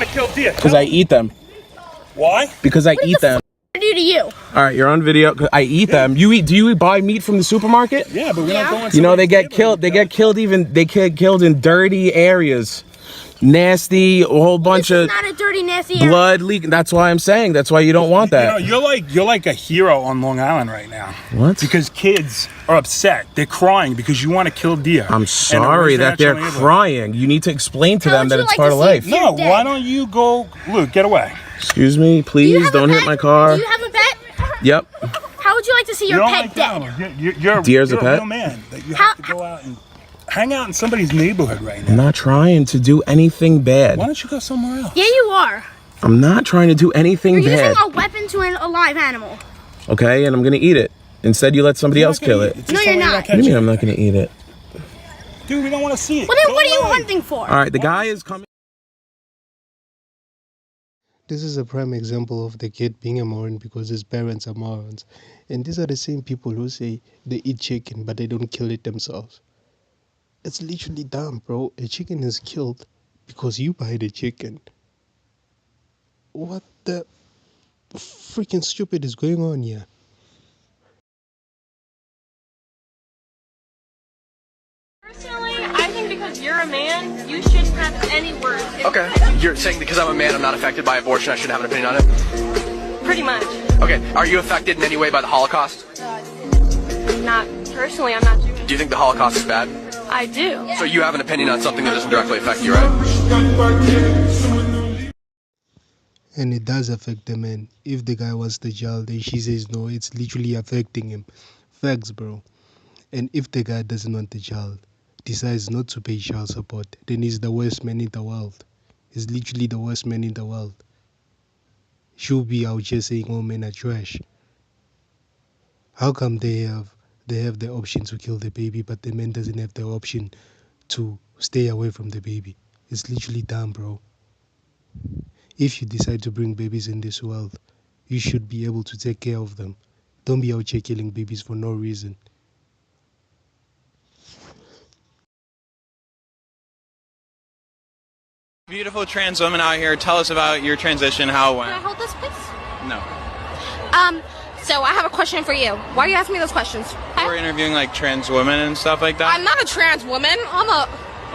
want to kill deer? Because I eat them. Why? Because I eat them. What do I do to you? All right, you're on video. I eat them. You eat? Do you buy meat from the supermarket? Yeah, but we're not going. You know they get killed. They get killed. They get killed in dirty areas. Nasty, a whole bunch of not a dirty, nasty blood leaking. That's why I'm saying. That's why you don't want that. You know, you're like a hero on Long Island right now. What? Because kids are upset. They're crying because you want to kill deer. I'm sorry that they're crying. You need to explain to them that it's part of life. No, why don't you go, Luke? Get away. Excuse me, please don't hit my car. Do you have a pet? Yep. How would you like to see your pet dead? You're Deer's a pet? real man. That you have to go out and hang out in somebody's neighborhood right now. I'm not trying to do anything bad. Why don't you go somewhere else? Yeah, you are. I'm not trying to do anything You're bad. using a weapon to a live animal. Okay, and I'm gonna eat it. Instead, you let somebody else kill it. No, you're not. What do you mean I'm not gonna eat it? Dude, we don't want to see it. Well, then what are you hunting for? All right, the guy is coming. This is a prime example of the kid being a moron because his parents are morons. And these are the same people who say they eat chicken but they don't kill it themselves. It's literally dumb, bro. A chicken is killed because you buy the chicken. What the freaking stupid is going on here? Personally, I think because you're a man, you shouldn't have any words. Okay. You're saying because I'm a man, I'm not affected by abortion, I shouldn't have an opinion on it? Pretty much. Okay. Are you affected in any way by the Holocaust? Not personally, I'm not Jewish. Do you think the Holocaust is bad? I do. So you have an opinion on something that doesn't directly affect you, right? And it does affect the man. If the guy wants the child and she says no, it's literally affecting him. Facts, bro. And if the guy doesn't want the child, decides not to pay child support, then he's the worst man in the world. He's literally the worst man in the world. She'll be out here saying all men are trash. How come they have the option to kill the baby, but the man doesn't have the option to stay away from the baby? It's literally dumb, bro. If you decide to bring babies in this world, you should be able to take care of them. Don't be out here killing babies for no reason. Beautiful trans woman out here. Tell us about your transition, how it went. Can I hold this, please? No. So I have a question for you. Why are you asking me those questions? We're interviewing like trans women and stuff like that. I'm not a trans woman. Oh,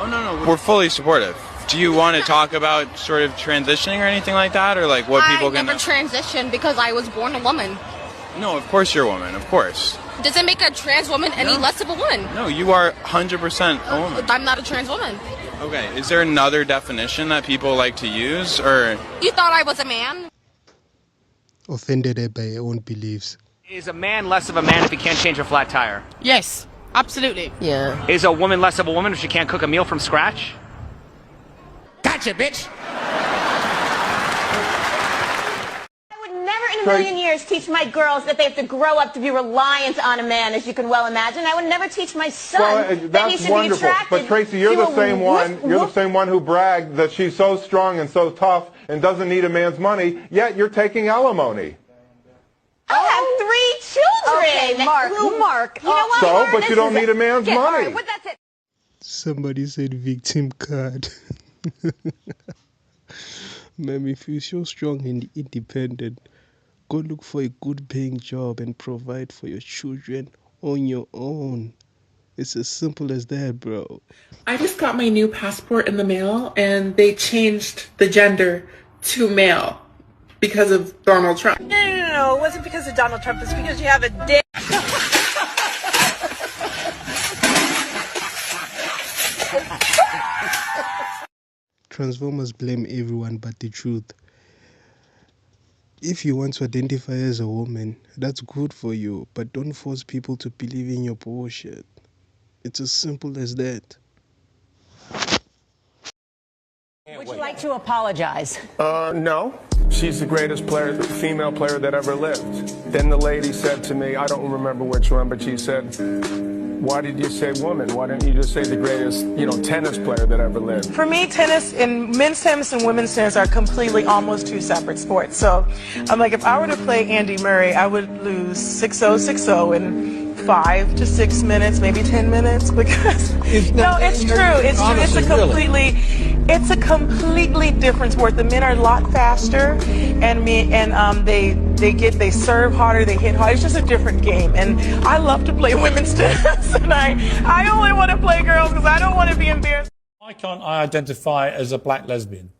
no. We're fully supportive. Do you want to talk about sort of transitioning or anything like that? Or like what people I can... never transitioned because I was born a woman. No, of course you're a woman. Of course. Does it make a trans woman any less of a woman? No, you are 100% a woman. I'm not a trans woman. Okay, is there another definition that people like to use, or... You thought I was a man? Offended by your own beliefs. Is a man less of a man if he can't change a flat tire? Yes, absolutely. Yeah. Is a woman less of a woman if she can't cook a meal from scratch? Gotcha, bitch. I would never in a million years teach my girls that they have to grow up to be reliant on a man, as you can well imagine. I would never teach my son that he should be attracted. But Tracy, you're the same one. You're the same one who bragged that she's so strong and so tough and doesn't need a man's money. Yet you're taking alimony. I have 3 children. Okay, Mark. You know what? So, but you don't need a man's money. Right, that's it. Somebody said victim card. Man, if you're so strong and independent, go look for a good paying job and provide for your children on your own. It's as simple as that, bro. I just got my new passport in the mail and they changed the gender to male because of Donald Trump. No, it wasn't because of Donald Trump. It's because you have a dick. Transformers blame everyone but the truth. If you want to identify as a woman, that's good for you, but don't force people to believe in your bullshit. It's as simple as that. Would you like to apologize? No. She's the greatest female player that ever lived. Then the lady said to me, I don't remember which one, but she said, why did you say woman? Why didn't you just say the greatest, tennis player that ever lived? For me, men's tennis and women's tennis are completely almost 2 separate sports. So I'm like, if I were to play Andy Murray, I would lose 6-0, 6-0 in 5 to 6 minutes, maybe 10 minutes, because no, it's true. It's true. It's a completely It's a completely different sport. The men are a lot faster, and they serve harder, they hit harder. It's just a different game, and I love to play women's tennis, and I only want to play girls because I don't want to be embarrassed. Why can't I identify as a black lesbian?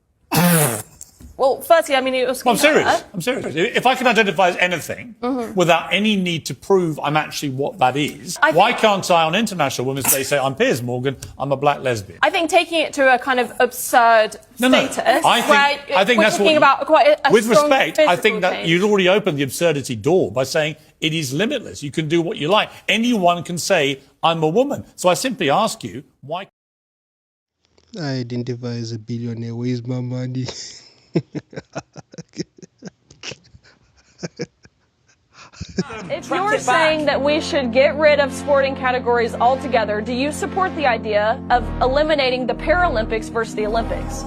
Well, firstly, I mean, it was. Well, I'm serious. I'm serious. If I can identify as anything without any need to prove I'm actually what that is, why can't I, on International Women's Day, say I'm Piers Morgan, I'm a black lesbian? I think taking it to a kind of absurd status. I think that's talking about quite a with strong respect, I think that change. you'd already opened the absurdity door by saying it is limitless. You can do what you like. Anyone can say I'm a woman. So I simply ask you, why? I identify as a billionaire. Where's my money? If you're saying that we should get rid of sporting categories altogether, do you support the idea of eliminating the Paralympics versus the Olympics?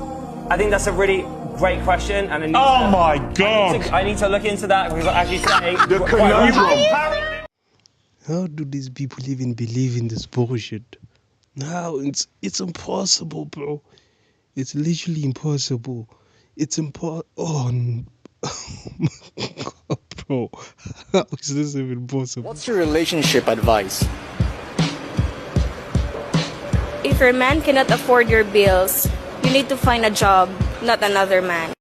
I think that's a really great question, and I need to look into that because, as you say, the conundrum. How do these people even believe in this bullshit? No, it's impossible, bro. It's literally impossible. It's impossible. Oh my God, bro. How is this even possible? What's your relationship advice? If your man cannot afford your bills, you need to find a job, not another man.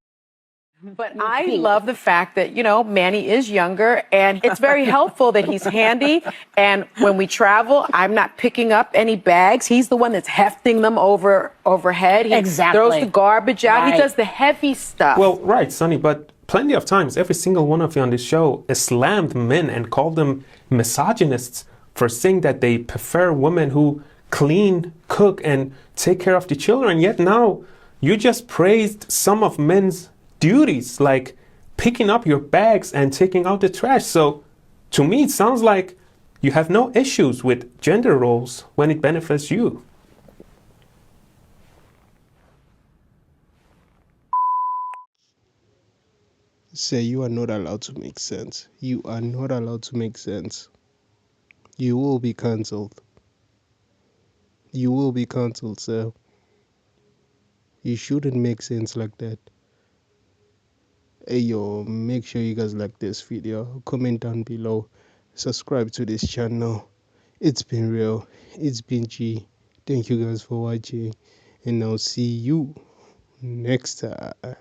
But I love the fact that, you know, Manny is younger, and it's very helpful that he's handy. And when we travel, I'm not picking up any bags. He's the one that's hefting them overhead. He throws the garbage out. He does the heavy stuff. Well, right, Sonny, but plenty of times, every single one of you on this show has slammed men and called them misogynists for saying that they prefer women who clean, cook, and take care of the children. Yet now, you just praised some of men's duties, like picking up your bags and taking out the trash. So to me, it sounds like you have no issues with gender roles when it benefits you. Say you are not allowed to make sense. You are not allowed to make sense. You will be cancelled. You will be cancelled, sir. You shouldn't make sense like that. Hey yo, make sure you guys like this video, comment down below, subscribe to this channel. It's been real, it's been G. Thank you guys for watching, and I'll see you next time.